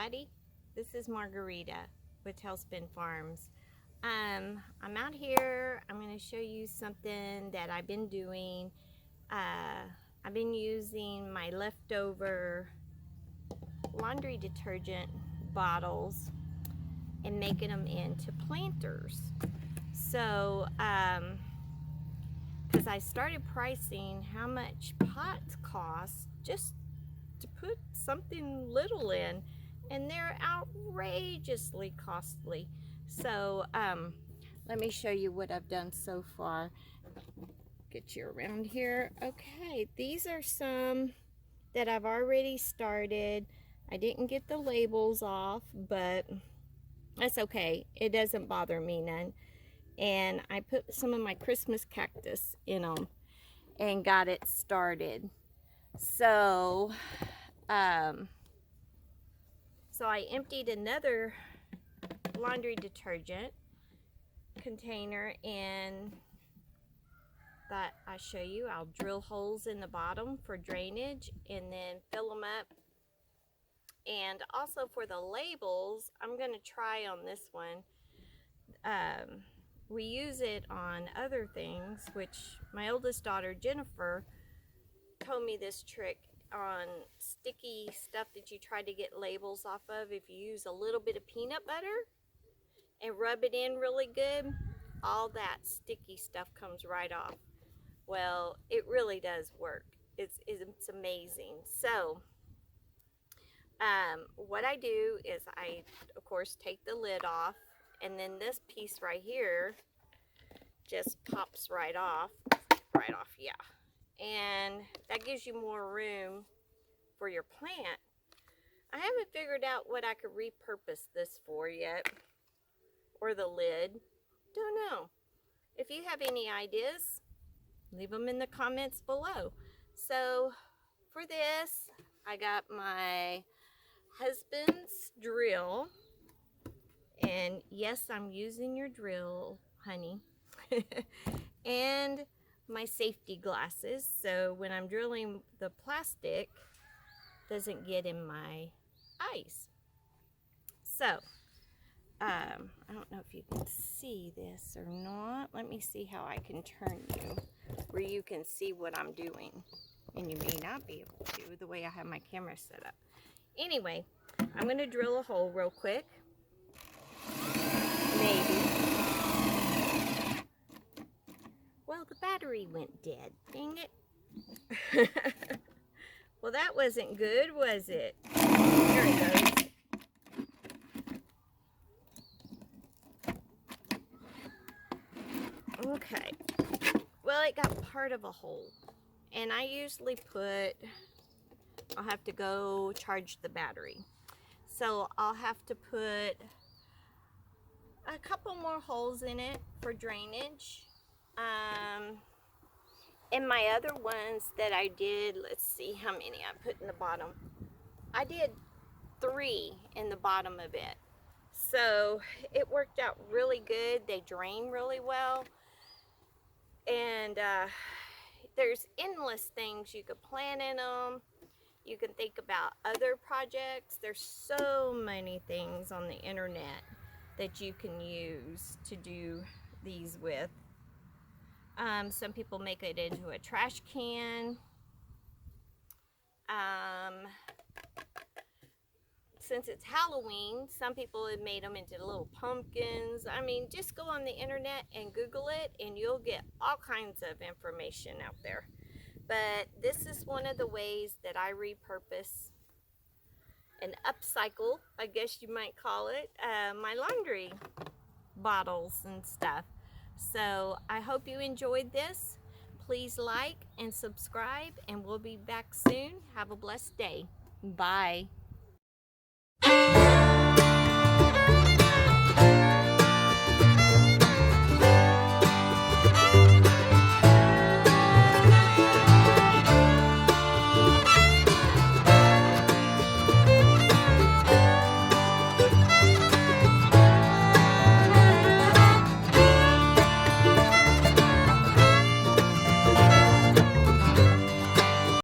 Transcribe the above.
everybody. This is Margarita with Tailspin Farms. I'm out here. I'm going to show you something that I've been doing. I've been using my leftover laundry detergent bottles and making them into planters. So, because I started pricing how much pots cost just to put something little in, and they're outrageously costly. So let me show you what I've done so far. Get you around here. Okay, these are some that I've already started. I didn't get the labels off, but that's okay. It doesn't bother me none. And I put some of my Christmas cactus in them and got it started. So I emptied another laundry detergent container and thought I'd show you. I'll drill holes in the bottom for drainage and then fill them up. And also for the labels, I'm going to try on this one. We use it on other things, which my oldest daughter Jennifer told me this trick on sticky stuff that you try to get labels off of. If you use a little bit of peanut butter and rub it in really good, all that sticky stuff comes right off. Well, it really does work. It's amazing. So what I do is I, of course, take the lid off, and then this piece right here just pops right off, yeah. And that gives you more room for your plant. I haven't figured out what I could repurpose this for yet, or the lid. Don't know. If you have any ideas, leave them in the comments below. So for this, I got my husband's drill, and yes, I'm using your drill, honey. And my safety glasses, so when I'm drilling, the plastic doesn't get in my eyes. So I don't know if you can see this or not. Let me see how I can turn you where you can see what I'm doing, and you may not be able to the way I have my camera set up. Anyway, I'm going to drill a hole real quick. Maybe. Well, the battery went dead. Dang it. Well, that wasn't good, was it? There it goes. Okay. Well, it got part of a hole. And I usually I'll have to go charge the battery. So I'll have to put a couple more holes in it for drainage. And my other ones that I did, let's see how many I put in the bottom. I did 3 in the bottom of it. So it worked out really good. They drain really well. And there's endless things you could plant in them. You can think about other projects. There's so many things on the internet that you can use to do these with. Some people make it into a trash can. Since it's Halloween, some people have made them into little pumpkins. I mean, just go on the internet and Google it, and you'll get all kinds of information out there. But this is one of the ways that I repurpose and upcycle, I guess you might call it, my laundry bottles and stuff. So I hope you enjoyed this. Please like and subscribe, and we'll be back soon. Have a blessed day. Bye.